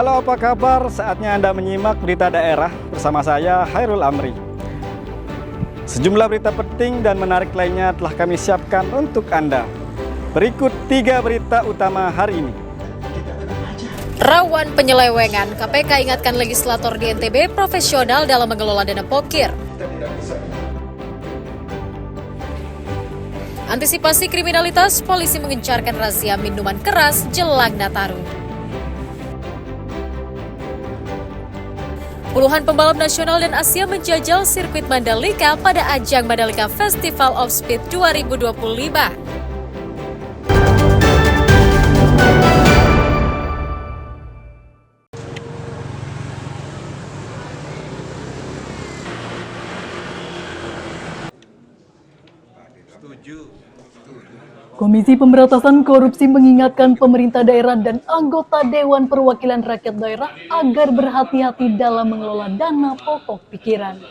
Halo, apa kabar? Saatnya Anda menyimak berita daerah bersama saya, Hairul Amri. Sejumlah berita penting dan menarik lainnya telah kami siapkan untuk Anda. Berikut 3 berita utama hari ini. Rawan penyelewengan, KPK ingatkan legislator di NTB profesional dalam mengelola dana pokir. Antisipasi kriminalitas, polisi mengencarkan razia minuman keras jelang Nataru. Puluhan pembalap nasional dan Asia menjajal sirkuit Mandalika pada ajang Mandalika Festival of Speed 2025. Komisi Pemberantasan Korupsi mengingatkan pemerintah daerah dan anggota Dewan Perwakilan Rakyat Daerah agar berhati-hati dalam mengelola dana pokok pikiran.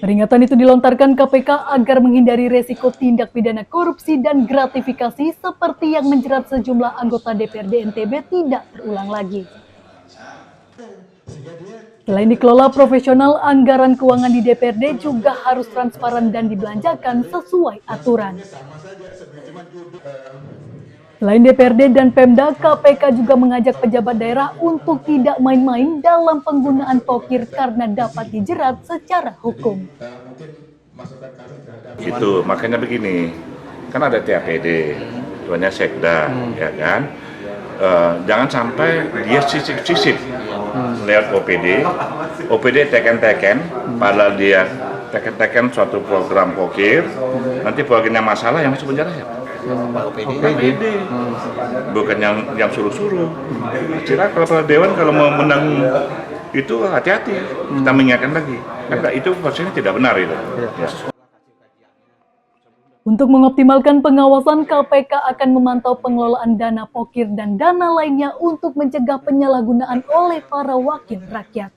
Peringatan itu dilontarkan KPK agar menghindari resiko tindak pidana korupsi dan gratifikasi seperti yang menjerat sejumlah anggota DPRD NTB tidak terulang lagi. Selain dikelola profesional, anggaran keuangan di DPRD juga harus transparan dan dibelanjakan sesuai aturan. Selain DPRD dan Pemda, KPK juga mengajak pejabat daerah untuk tidak main-main dalam penggunaan pokir karena dapat dijerat secara hukum. Itu makanya begini, kan ada TAPD, tuanya Sekda, ya kan? Jangan sampai dia sisip-sisip lewat OPD teken-teken, padahal dia teken-teken suatu program pokir, nanti bagiannya masalah yang masuk penjara ya. OPD. Bukan yang suruh-suruh. Kira kalau Dewan kalau mau menang itu hati-hati, kita mengingatkan lagi, karena itu prosesnya tidak benar itu. Ya. Untuk mengoptimalkan pengawasan, KPK akan memantau pengelolaan dana pokir dan dana lainnya untuk mencegah penyalahgunaan oleh para wakil rakyat.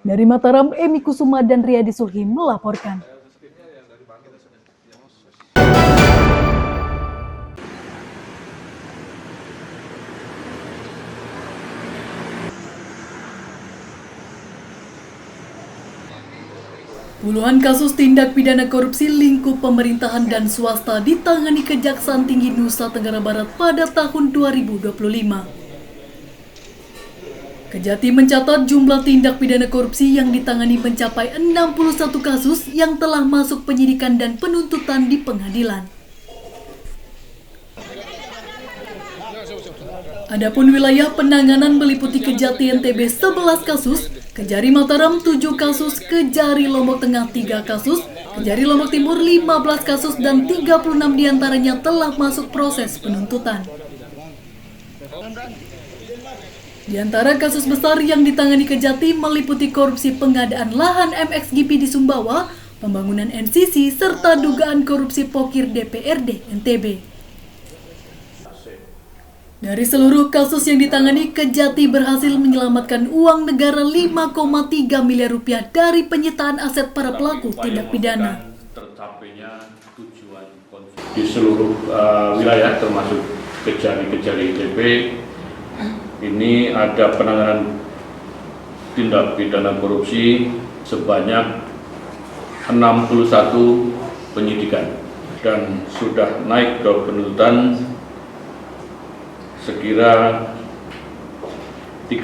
Dari Mataram, Emi Kusuma dan Riyadi Sulhim melaporkan. Puluhan kasus tindak pidana korupsi lingkup pemerintahan dan swasta ditangani Kejaksaan Tinggi Nusa Tenggara Barat pada tahun 2025. Kejati mencatat jumlah tindak pidana korupsi yang ditangani mencapai 61 kasus yang telah masuk penyidikan dan penuntutan di pengadilan. Adapun wilayah penanganan meliputi Kejati NTB 11 kasus, Kejari Mataram 7 kasus, Kejari Lombok Tengah 3 kasus, Kejari Lombok Timur 15 kasus dan 36 diantaranya telah masuk proses penuntutan. Di antara kasus besar yang ditangani Kejati meliputi korupsi pengadaan lahan MXGP di Sumbawa, pembangunan NCC, serta dugaan korupsi pokir DPRD NTB. Dari seluruh kasus yang ditangani, Kejati berhasil menyelamatkan uang negara 5,3 miliar rupiah dari penyitaan aset para pelaku tindak pidana. Di seluruh wilayah termasuk Kejari ITB, ini ada penanganan tindak pidana korupsi sebanyak 61 penyidikan dan sudah naik ke penuntutan sekira 36,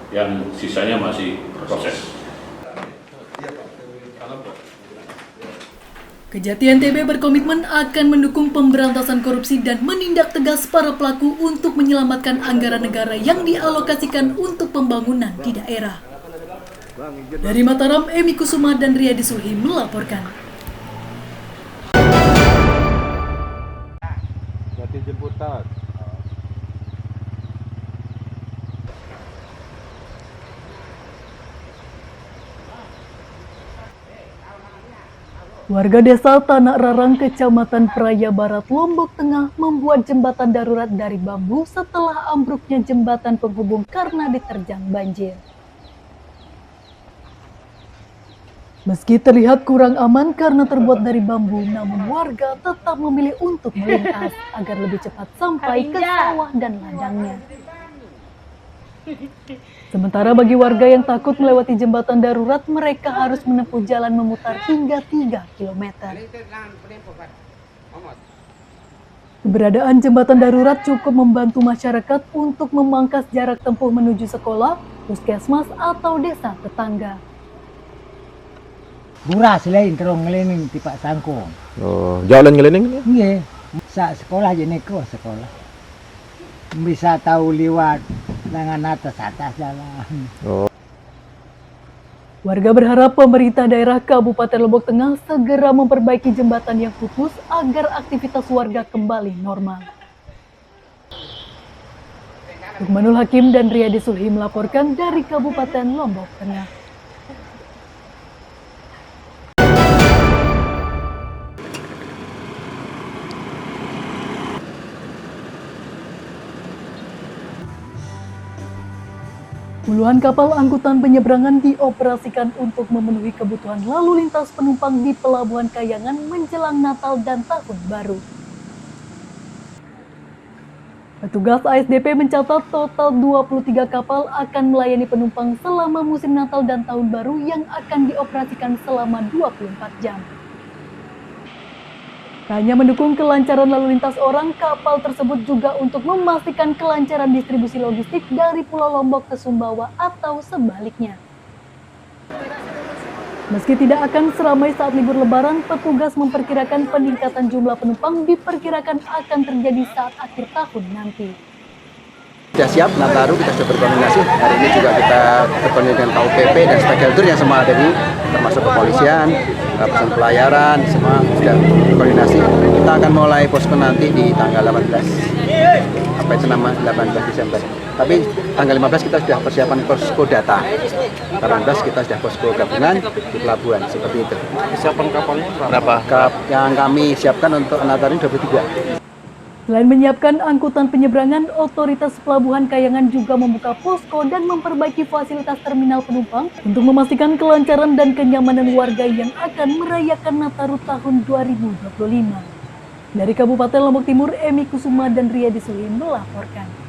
yang sisanya masih proses. Kejati NTB berkomitmen akan mendukung pemberantasan korupsi dan menindak tegas para pelaku untuk menyelamatkan anggaran negara yang dialokasikan untuk pembangunan di daerah. Dari Mataram, Emi Kusuma dan Riyadi Sulhim melaporkan. Jemputan. Warga desa Tanak Rarang, Kecamatan Praia Barat, Lombok Tengah membuat jembatan darurat dari bambu setelah ambruknya jembatan penghubung karena diterjang banjir. Meski terlihat kurang aman karena terbuat dari bambu, namun warga tetap memilih untuk melintas agar lebih cepat sampai ke sawah dan ladangnya. Sementara bagi warga yang takut melewati jembatan darurat, mereka harus menempuh jalan memutar hingga 3 km. Keberadaan jembatan darurat cukup membantu masyarakat untuk memangkas jarak tempuh menuju sekolah, puskesmas, atau desa tetangga. Buras lain terong ngelening tipak sangkong. Oh, jalan ngeliling ni? Nggih, sa sekolah je neko sekolah. Bisa tahu lewat dengan atas jalan. Oh. Warga berharap pemerintah daerah Kabupaten Lombok Tengah segera memperbaiki jembatan yang putus agar aktivitas warga kembali normal. Lukmanul Hakim dan Riyadi Sulhi melaporkan dari Kabupaten Lombok Tengah. Puluhan kapal angkutan penyeberangan dioperasikan untuk memenuhi kebutuhan lalu lintas penumpang di Pelabuhan Kayangan menjelang Natal dan Tahun Baru. Petugas ASDP mencatat total 23 kapal akan melayani penumpang selama musim Natal dan Tahun Baru yang akan dioperasikan selama 24 jam. Hanya mendukung kelancaran lalu lintas orang, kapal tersebut juga untuk memastikan kelancaran distribusi logistik dari Pulau Lombok ke Sumbawa atau sebaliknya. Meski tidak akan seramai saat libur Lebaran, petugas memperkirakan peningkatan jumlah penumpang diperkirakan akan terjadi saat akhir tahun nanti. Sudah siap, Nataru kita sudah berkoordinasi. Hari ini juga kita berkoordinasi dengan KUPP dan stakeholder yang semua ada di, termasuk kepolisian, pesan pelayaran, semua sudah berkoordinasi. Kita akan mulai posko nanti di tanggal 18, apa itu nama 18 Desember. Tapi tanggal 15 kita sudah persiapan posko data. 18 kita sudah posko gabungan di pelabuhan, seperti itu. Persiapan kapalnya berapa? Yang kami siapkan untuk Nataru 23. Selain menyiapkan angkutan penyeberangan, otoritas Pelabuhan Kayangan juga membuka posko dan memperbaiki fasilitas terminal penumpang untuk memastikan kelancaran dan kenyamanan warga yang akan merayakan Nataru tahun 2025. Dari Kabupaten Lombok Timur, Emi Kusuma dan Riyadi Sulhi melaporkan.